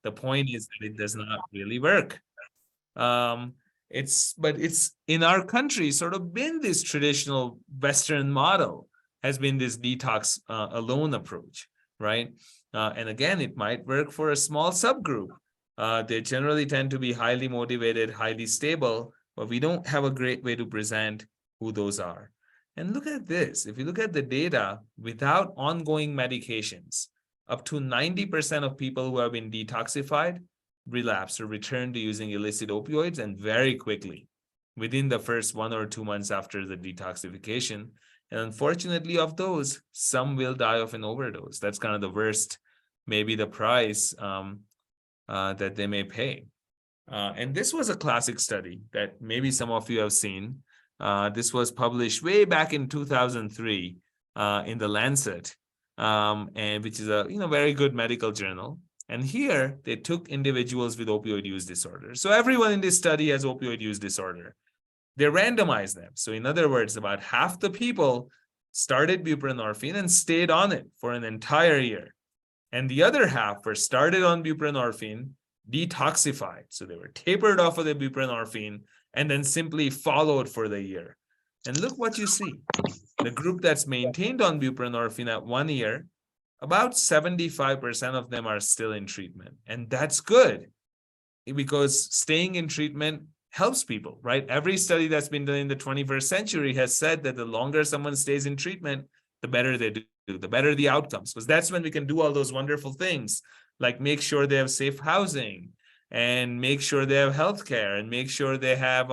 The point is that it does not really work. Um, it's in our country sort of been this traditional Western model has been this detox alone approach, right? And again, it might work for a small subgroup. They generally tend to be highly motivated, highly stable, but we don't have a great way to present who those are. And look at this. If you look at the data, without ongoing medications, up to 90% of people who have been detoxified relapse or return to using illicit opioids, and very quickly, within the first 1 or 2 months after the detoxification. And unfortunately, of those, some will die of an overdose. That's kind of the worst, maybe the price that they may pay. And this was a classic study that maybe some of you have seen. This was published way back in 2003 in the Lancet, and which is a very good medical journal. And here they took individuals with opioid use disorder. So everyone in this study has opioid use disorder. They randomized them. So in other words, about half the people started buprenorphine and stayed on it for an entire year. And the other half were started on buprenorphine, detoxified. So they were tapered off of the buprenorphine and then simply followed for the year. And look what you see. The group that's maintained on buprenorphine at 1 year, about 75% of them are still in treatment. And that's good because staying in treatment helps people, right? Every study that's been done in the 21st century has said that the longer someone stays in treatment, the better they do, the better the outcomes, because that's when we can do all those wonderful things, like make sure they have safe housing and make sure they have healthcare and make sure they have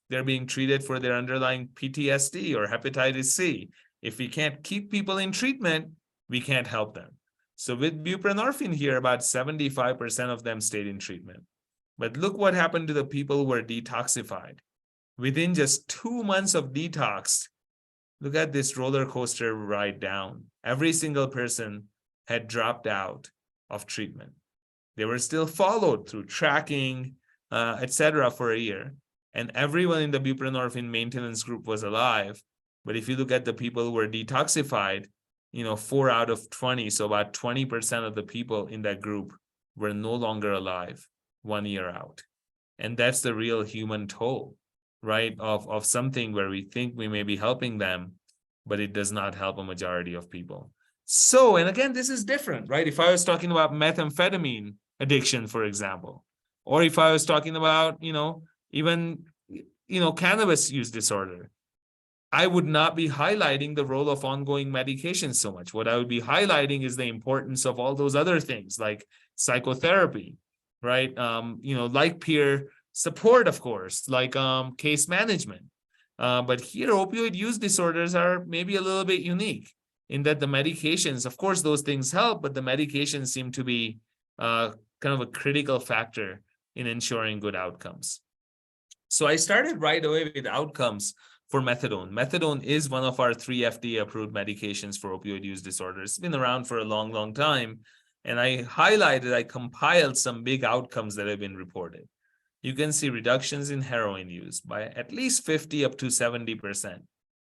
they're being treated for their underlying PTSD or hepatitis C. If we can't keep people in treatment, we can't help them. So with buprenorphine here, about 75% of them stayed in treatment. But look what happened to the people who were detoxified. Within just 2 months of detox, look at this roller coaster ride down. Every single person had dropped out of treatment. They were still followed through tracking, etc., for a year. And everyone in the buprenorphine maintenance group was alive. But if you look at the people who were detoxified, 4 out of 20, so about 20% of the people in that group were no longer alive 1 year out. And that's the real human toll, right, of something where we think we may be helping them, but it does not help a majority of people. So, and again, this is different, right? If I was talking about methamphetamine addiction, for example, or if I was talking about, even, cannabis use disorder, I would not be highlighting the role of ongoing medication so much. What I would be highlighting is the importance of all those other things like psychotherapy, right? Like peer support, of course, like case management. But here, opioid use disorders are maybe a little bit unique in that the medications, of course, those things help, but the medications seem to be kind of a critical factor in ensuring good outcomes. So I started right away with outcomes for methadone. Methadone is one of our 3 FDA-approved medications for opioid use disorders. It's been around for a long, long time. And I compiled some big outcomes that have been reported. You can see reductions in heroin use by at least 50 up to 70%.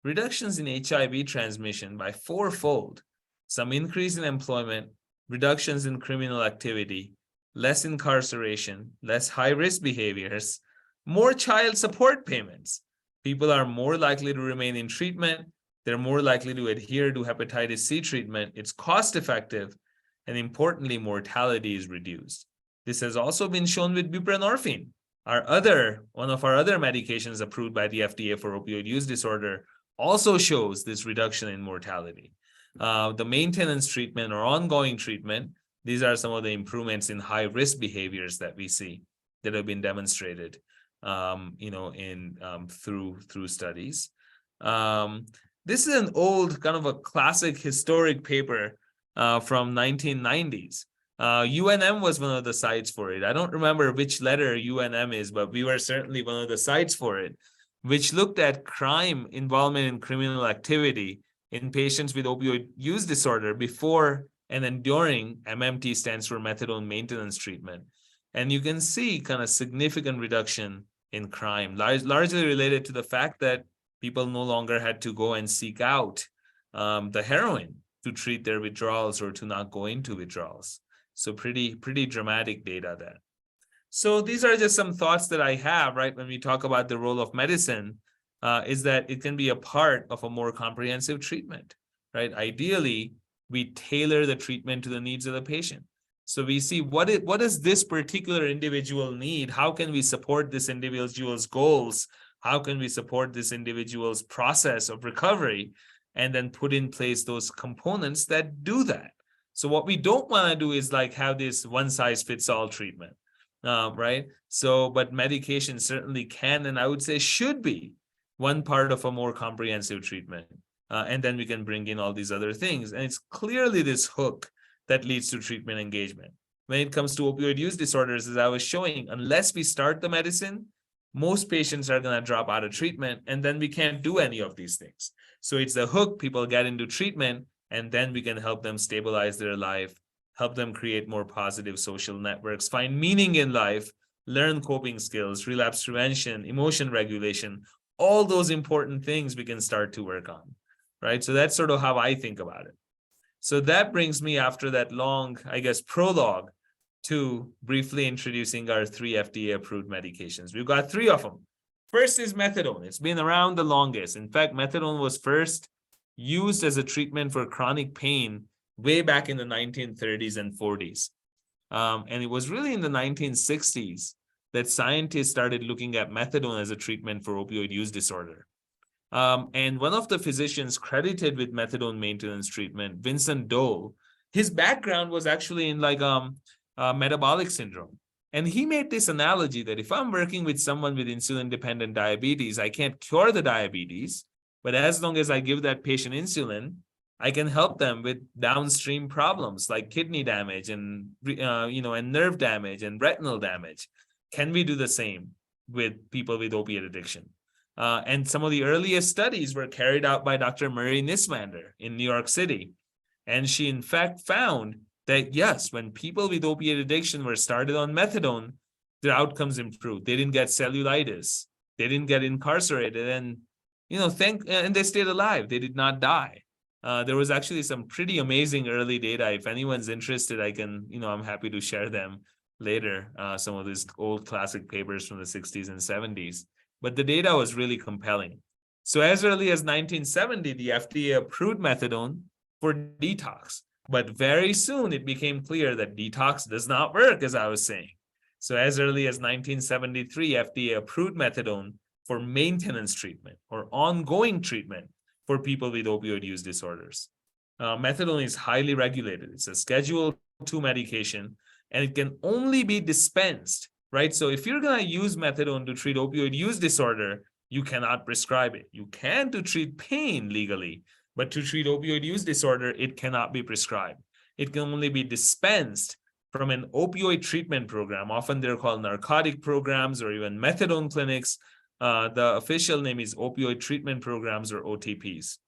Reductions in HIV transmission by 4-fold. Some increase in employment, reductions in criminal activity, less incarceration, less high-risk behaviors, more child support payments. People are more likely to remain in treatment. They're more likely to adhere to hepatitis C treatment. It's cost-effective. And importantly, mortality is reduced. This has also been shown with buprenorphine, one of our other medications approved by the FDA for opioid use disorder, also shows this reduction in mortality. The maintenance treatment or ongoing treatment, these are some of the improvements in high-risk behaviors that we see that have been demonstrated, through studies. This is an old kind of a classic historic paper from 1990s. UNM was one of the sites for it. I don't remember which letter UNM is, but we were certainly one of the sites for it, which looked at crime involvement in criminal activity in patients with opioid use disorder before and then during MMT stands for methadone maintenance treatment. And you can see kind of significant reduction in crime, largely related to the fact that people no longer had to go and seek out the heroin to treat their withdrawals or to not go into withdrawals. So pretty dramatic data there. So these are just some thoughts that I have, right, when we talk about the role of medicine, is that it can be a part of a more comprehensive treatment, right? Ideally, we tailor the treatment to the needs of the patient. So we see what does this particular individual need? How can we support this individual's goals? How can we support this individual's process of recovery? And then put in place those components that do that. So what we don't want to do is like have this one size fits all treatment, right? So, but medication certainly can, and I would say should be one part of a more comprehensive treatment. And then we can bring in all these other things. And it's clearly this hook that leads to treatment engagement. When it comes to opioid use disorders, as I was showing, unless we start the medicine, most patients are going to drop out of treatment, and then we can't do any of these things. So it's the hook, people get into treatment, and then we can help them stabilize their life, help them create more positive social networks, find meaning in life, learn coping skills, relapse prevention, emotion regulation, all those important things we can start to work on, right? So that's sort of how I think about it. So that brings me, after that long, I guess, prologue, to briefly introducing our 3 FDA-approved medications. We've got 3 of them. First is methadone. It's been around the longest. In fact, methadone was first used as a treatment for chronic pain way back in the 1930s and 40s. And it was really in the 1960s that scientists started looking at methadone as a treatment for opioid use disorder. And one of the physicians credited with methadone maintenance treatment, Vincent Dole, his background was actually in like metabolic syndrome. And he made this analogy that if I'm working with someone with insulin-dependent diabetes, I can't cure the diabetes, but as long as I give that patient insulin, I can help them with downstream problems like kidney damage and and nerve damage and retinal damage. Can we do the same with people with opiate addiction? And some of the earliest studies were carried out by Dr. Murray Niswander in New York City. And she, in fact, found that, yes, when people with opiate addiction were started on methadone, their outcomes improved. They didn't get cellulitis. They didn't get incarcerated. And, and they stayed alive. They did not die. There was actually some pretty amazing early data. If anyone's interested, I can, I'm happy to share them later, some of these old classic papers from the 60s and 70s. But the data was really compelling. So as early as 1970, the FDA approved methadone for detox. But very soon it became clear that detox does not work, as I was saying. So as early as 1973, FDA approved methadone for maintenance treatment or ongoing treatment for people with opioid use disorders. Methadone is highly regulated. It's a Schedule II medication, and it can only be dispensed, right? So if you're going to use methadone to treat opioid use disorder, you cannot prescribe it. You can to treat pain legally, but to treat opioid use disorder, it cannot be prescribed. It can only be dispensed from an opioid treatment program. Often they're called narcotic programs or even methadone clinics. The official name is opioid treatment programs, or OTPs.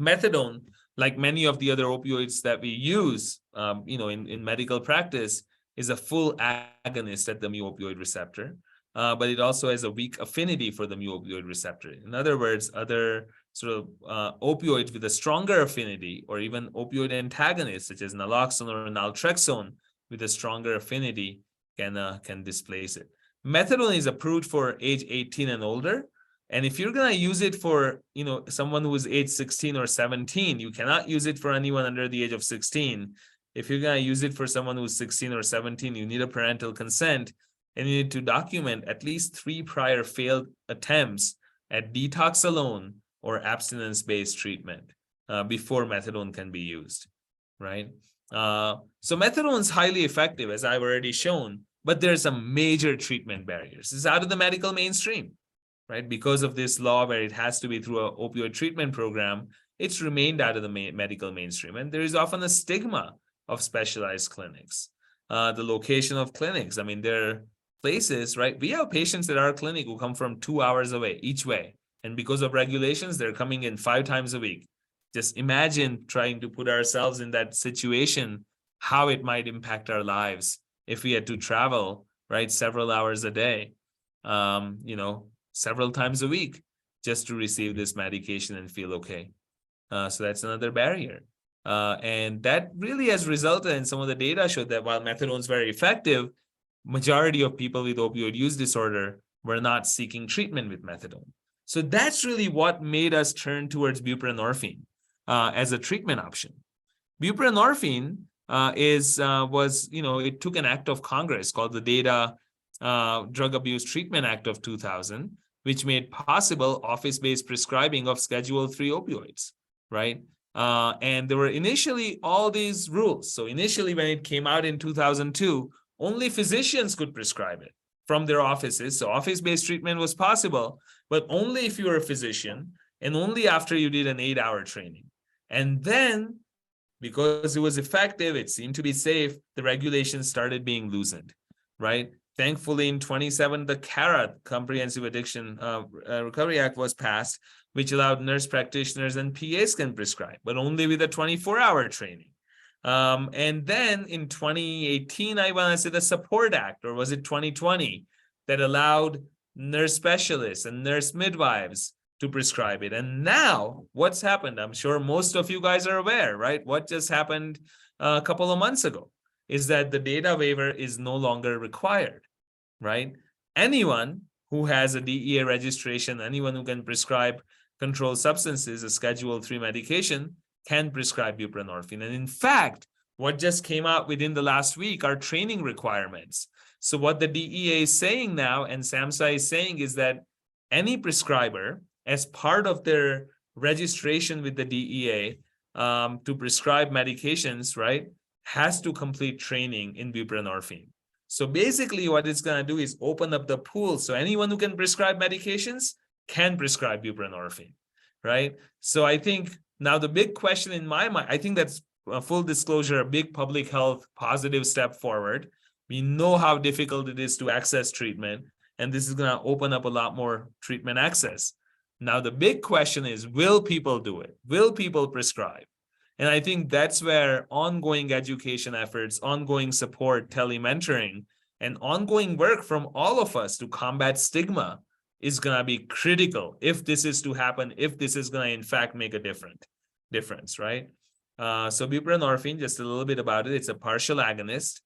Methadone, like many of the other opioids that we use, in medical practice, is a full agonist at the mu-opioid receptor, but it also has a weak affinity for the mu-opioid receptor. In other words, other sort of opioids with a stronger affinity, or even opioid antagonists such as naloxone or naltrexone with a stronger affinity, can displace it. Methadone is approved for age 18 and older. And if you're going to use it for, someone who is age 16 or 17, you cannot use it for anyone under the age of 16. If you're going to use it for someone who's 16 or 17, you need a parental consent, and you need to document at least 3 prior failed attempts at detox alone or abstinence-based treatment before methadone can be used, right? So methadone is highly effective, as I've already shown, but there's some major treatment barriers. It's out of the medical mainstream, right? Because of this law where it has to be through an opioid treatment program, it's remained out of the medical mainstream. And there is often a stigma of specialized clinics. The location of clinics, there are places, right? We have patients at our clinic who come from 2 hours away each way. And because of regulations, they're coming in 5 times a week. Just imagine trying to put ourselves in that situation, how it might impact our lives if we had to travel, right, several hours a day, several times a week just to receive this medication and feel okay. So that's another barrier. And that really has resulted in some of the data showed that while methadone is very effective, majority of people with opioid use disorder were not seeking treatment with methadone. So that's really what made us turn towards buprenorphine as a treatment option. Buprenorphine it took an act of Congress called the Data Drug Abuse Treatment Act of 2000, which made possible office-based prescribing of Schedule III opioids, right? And there were initially all these rules. So initially, when it came out in 2002, only physicians could prescribe it from their offices. So office-based treatment was possible, but only if you were a physician and only after you did an 8-hour training. And then, because it was effective, it seemed to be safe, the regulations started being loosened, right? Thankfully, in 2017, the CARA, Comprehensive Addiction Recovery Act, was passed, which allowed nurse practitioners and PAs can prescribe, but only with a 24-hour training. And then in 2018, I want to say the Support Act, or was it 2020, that allowed nurse specialists and nurse midwives to prescribe it. And now what's happened, I'm sure most of you guys are aware, right? What just happened a couple of months ago is that the data waiver is no longer required, right? Anyone who has a DEA registration, anyone who can prescribe controlled substances, a Schedule III medication, can prescribe buprenorphine. And in fact, what just came out within the last week are training requirements. So what the DEA is saying now, and SAMHSA is saying, is that any prescriber, as part of their registration with the DEA to prescribe medications, right, has to complete training in buprenorphine. So basically what it's going to do is open up the pool. So anyone who can prescribe medications can prescribe buprenorphine, right? So I think now the big question in my mind, I think that's a full disclosure, a big public health positive step forward. We know how difficult it is to access treatment, and this is going to open up a lot more treatment access. Now, the big question is, will people do it? Will people prescribe? And I think that's where ongoing education efforts, ongoing support, telementoring, and ongoing work from all of us to combat stigma is going to be critical if this is to happen, if this is going to, in fact, make a difference, right? So buprenorphine, just a little bit about it, it's a partial agonist.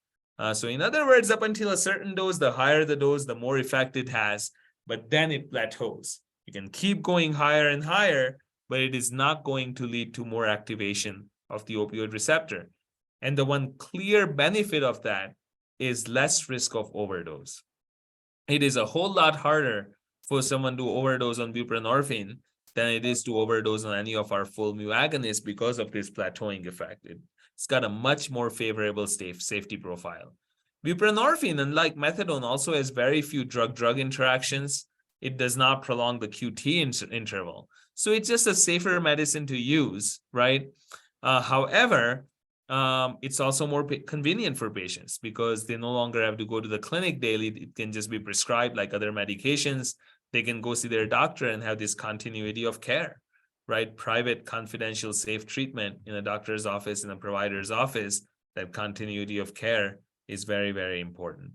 So in other words, up until a certain dose, the higher the dose, the more effect it has, but then it plateaus. You can keep going higher and higher, but it is not going to lead to more activation of the opioid receptor. And the one clear benefit of that is less risk of overdose. It is a whole lot harder for someone to overdose on buprenorphine than it is to overdose on any of our full mu agonists because of this plateauing effect. It's got a much more favorable safety profile. Buprenorphine, unlike methadone, also has very few drug-drug interactions. It does not prolong the QT interval. So it's just a safer medicine to use, right? However, it's also more convenient for patients because they no longer have to go to the clinic daily. It can just be prescribed like other medications. They can go see their doctor and have this continuity of care, right? Private, confidential, safe treatment in a doctor's office, in a provider's office. That continuity of care is very, very important.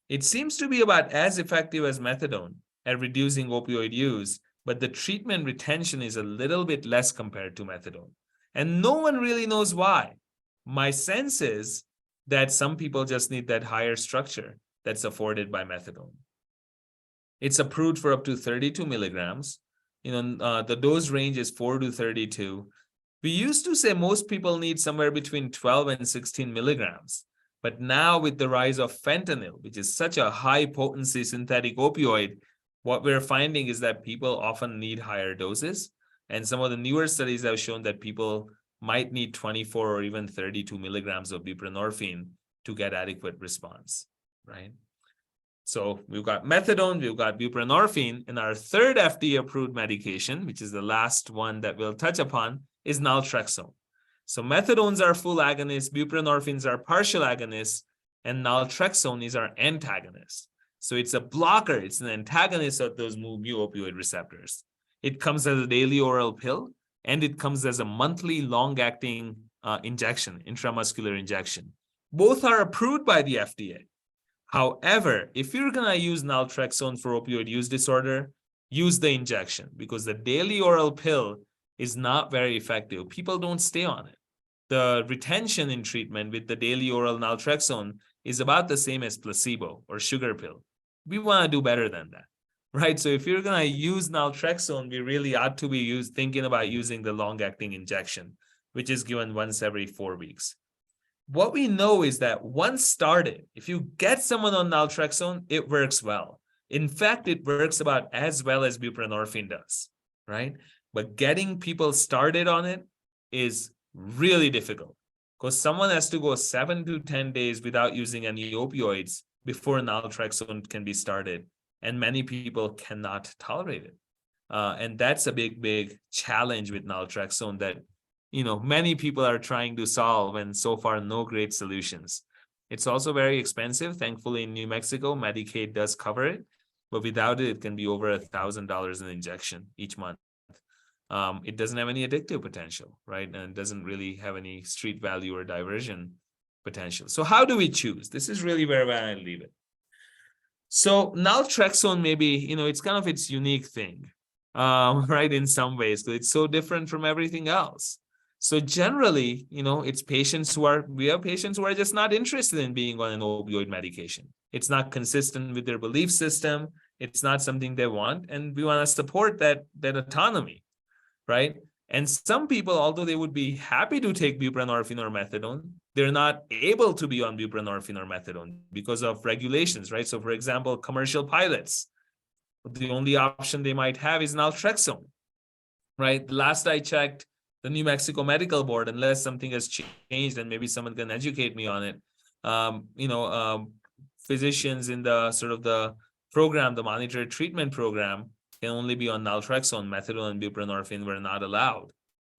It seems to be about as effective as methadone at reducing opioid use, but the treatment retention is a little bit less compared to methadone. And no one really knows why. My sense is that some people just need that higher structure that's afforded by methadone. It's approved for up to 32 milligrams. The dose range is 4 to 32. We used to say most people need somewhere between 12 and 16 milligrams. But now with the rise of fentanyl, which is such a high potency synthetic opioid, what we're finding is that people often need higher doses. And some of the newer studies have shown that people might need 24 or even 32 milligrams of buprenorphine to get adequate response, right? So we've got methadone, we've got buprenorphine, and our third FDA-approved medication, which is the last one that we'll touch upon, is naltrexone. So methadones are full agonists, buprenorphines are partial agonists, and naltrexone is our antagonist. So it's a blocker, it's an antagonist of those mu opioid receptors. It comes as a daily oral pill, and it comes as a monthly long-acting injection, intramuscular injection. Both are approved by the FDA. However, if you're going to use naltrexone for opioid use disorder, use the injection because the daily oral pill is not very effective. People don't stay on it. the retention in treatment with the daily oral naltrexone is about the same as placebo or sugar pill. We want to do better than that, right? So if you're going to use naltrexone, we really ought to be thinking about using the long-acting injection, which is given once every 4 weeks. What we know is that once started, if you get someone on naltrexone, it works well. In fact, it works about as well as buprenorphine does, right? But getting people started on it is really difficult because someone has to go 7 to 10 days without using any opioids before naltrexone can be started. And many people cannot tolerate it. And that's a big, big challenge with naltrexone that many people are trying to solve, and so far no great solutions. It's also very expensive. Thankfully, in New Mexico, Medicaid does cover it, but without it, it can be over $1,000 an injection each month. It doesn't have any addictive potential, right? And it doesn't really have any street value or diversion potential. So how do we choose? This is really where I leave it. So naltrexone, maybe, it's kind of its unique thing, right? In some ways, because it's so different from everything else. So generally, it's we have patients who are just not interested in being on an opioid medication. It's not consistent with their belief system. It's not something they want. And we want to support that autonomy, right? And some people, although they would be happy to take buprenorphine or methadone, they're not able to be on buprenorphine or methadone because of regulations, right? So for example, commercial pilots, the only option they might have is naltrexone, right? Last I checked, the New Mexico Medical Board, unless something has changed and maybe someone can educate me on it, physicians in the sort of the program, the monitored treatment program, can only be on naltrexone. Methadone and buprenorphine were not allowed,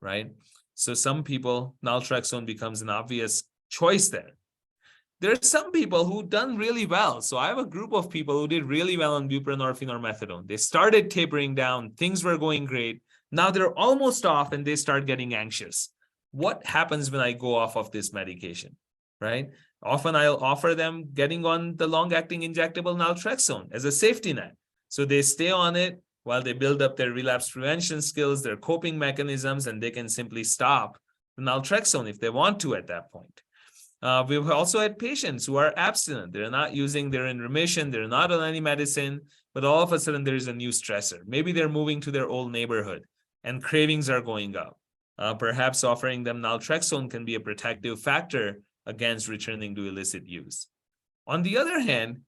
right? So some people, naltrexone becomes an obvious choice there. There are some people who done really well. So I have a group of people who did really well on buprenorphine or methadone. They started tapering down. Things were going great. Now they're almost off and they start getting anxious. What happens when I go off of this medication, right? Often I'll offer them getting on the long-acting injectable naltrexone as a safety net. So they stay on it while they build up their relapse prevention skills, their coping mechanisms, and they can simply stop the naltrexone if they want to at that point. We've also had patients who are abstinent. They're not using, they're in remission, they're not on any medicine, but all of a sudden there's a new stressor. Maybe they're moving to their old neighborhood and cravings are going up. Perhaps offering them naltrexone can be a protective factor against returning to illicit use. On the other hand,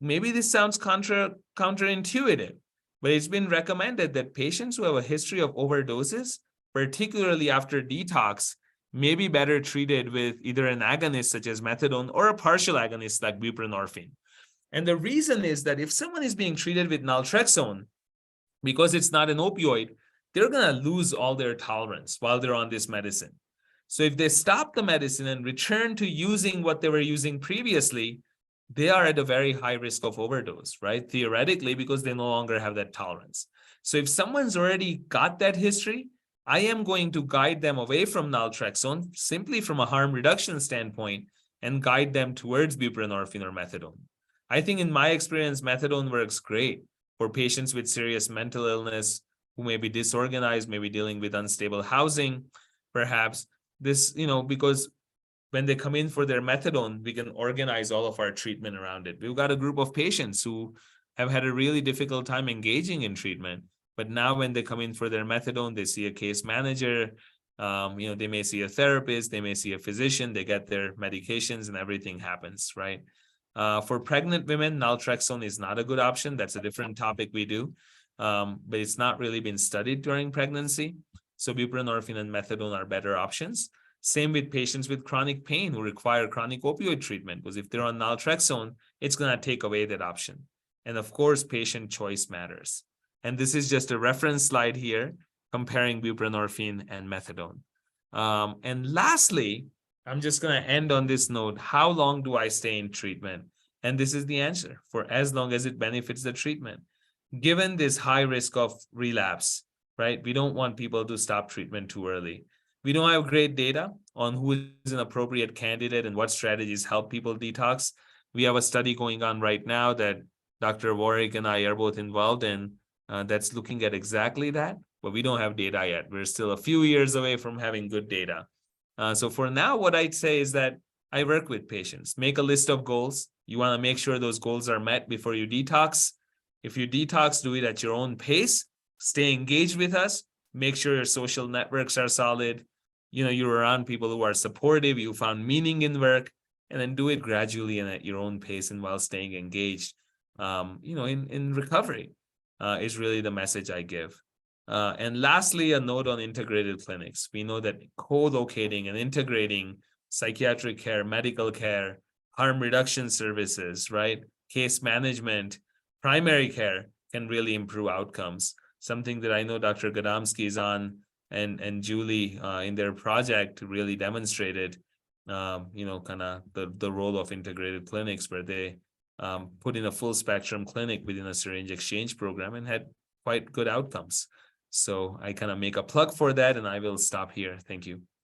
maybe this sounds counterintuitive, but it's been recommended that patients who have a history of overdoses, particularly after detox, may be better treated with either an agonist such as methadone or a partial agonist like buprenorphine. And the reason is that if someone is being treated with naltrexone, because it's not an opioid, they're going to lose all their tolerance while they're on this medicine. So if they stop the medicine and return to using what they were using previously, they are at a very high risk of overdose, right? Theoretically, because they no longer have that tolerance. So if someone's already got that history, I am going to guide them away from naltrexone simply from a harm reduction standpoint and guide them towards buprenorphine or methadone. I think in my experience, methadone works great for patients with serious mental illness who may be disorganized, maybe dealing with unstable housing, perhaps. This, because when they come in for their methadone, we can organize all of our treatment around it. We've got a group of patients who have had a really difficult time engaging in treatment, but now when they come in for their methadone, they see a case manager, they may see a therapist, they may see a physician, they get their medications and everything happens, right? For pregnant women, naltrexone is not a good option. That's a different topic we do, but it's not really been studied during pregnancy. So buprenorphine and methadone are better options. Same with patients with chronic pain who require chronic opioid treatment, because if they're on naltrexone, it's going to take away that option. And of course, patient choice matters. And this is just a reference slide here comparing buprenorphine and methadone. And lastly, I'm just going to end on this note. How long do I stay in treatment? And this is the answer: for as long as it benefits the treatment. Given this high risk of relapse, right? We don't want people to stop treatment too early. We don't have great data on who is an appropriate candidate and what strategies help people detox. We have a study going on right now that Dr. Warwick and I are both involved in that's looking at exactly that, but we don't have data yet. We're still a few years away from having good data. So for now, what I'd say is that I work with patients. Make a list of goals. You want to make sure those goals are met before you detox. If you detox, do it at your own pace. Stay engaged with us. Make sure your social networks are solid. You're around people who are supportive. You found meaning in work, and then do it gradually and at your own pace and while staying engaged. In recovery is really the message I give. And lastly, a note on integrated clinics. We know that co-locating and integrating psychiatric care, medical care, harm reduction services, right? Case management, primary care can really improve outcomes. Something that I know Dr. Gadomski is on and Julie in their project really demonstrated, kind of the role of integrated clinics where they put in a full spectrum clinic within a syringe exchange program and had quite good outcomes. So I kind of make a plug for that, and I will stop here. Thank you.